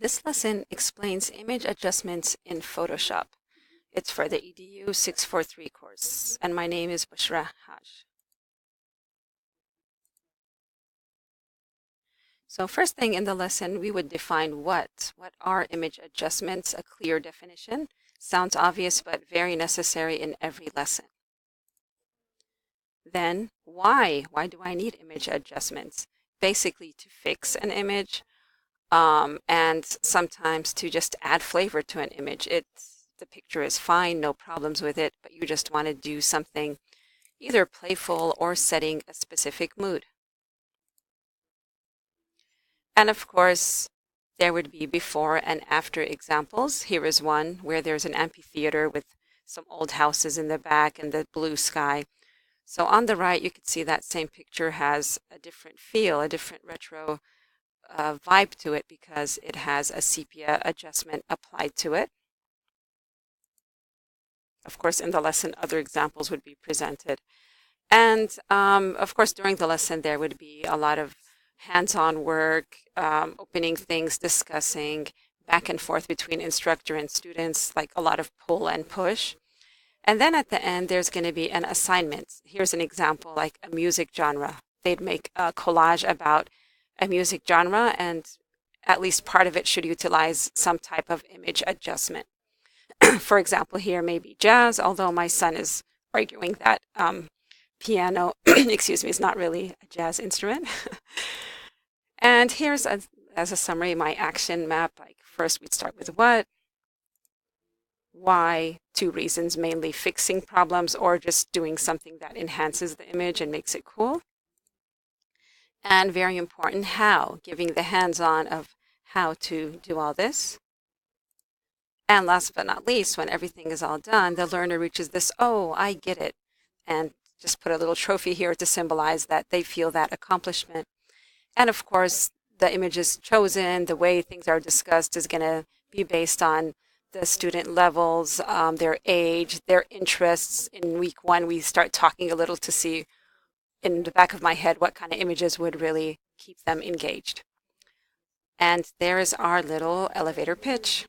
This lesson explains image adjustments in Photoshop. It's for the EDU 643 course, and my name is Bushra Haj. So first thing in the lesson, we would define what are image adjustments, a clear definition. Sounds obvious, but very necessary in every lesson. Then why do I need image adjustments? Basically to fix an image, and sometimes to just add flavor to an image. The picture is fine, no problems with it, but you just want to do something either playful or setting a specific mood. And of course, there would be before and after examples. Here is one where there's an amphitheater with some old houses in the back and the blue sky. So on the right, you can see that same picture has a different feel, a different retro vibe to it because it has a sepia adjustment applied to it. Of course, in the lesson, other examples would be presented. And of course, during the lesson, there would be a lot of hands-on work, opening things, discussing, back and forth between instructor and students, like a lot of pull and push. And then at the end, there's going to be an assignment. Here's an example, like a music genre. They'd make a collage about a music genre, and at least part of it should utilize some type of image adjustment. For example, here maybe jazz, although my son is arguing that piano, excuse me, is not really a jazz instrument. And here's, as a summary, my action map. Like first we'd start with what, why, two reasons, mainly fixing problems or just doing something that enhances the image and makes it cool. And very important, how, giving the hands-on of how to do all this. And last but not least, when everything is all done, the learner reaches this, oh, I get it. And just put a little trophy here to symbolize that they feel that accomplishment. And of course, the images chosen, the way things are discussed is going to be based on the student levels, their age, their interests. In week one, we start talking a little to see in the back of my head what kind of images would really keep them engaged. And there is our little elevator pitch.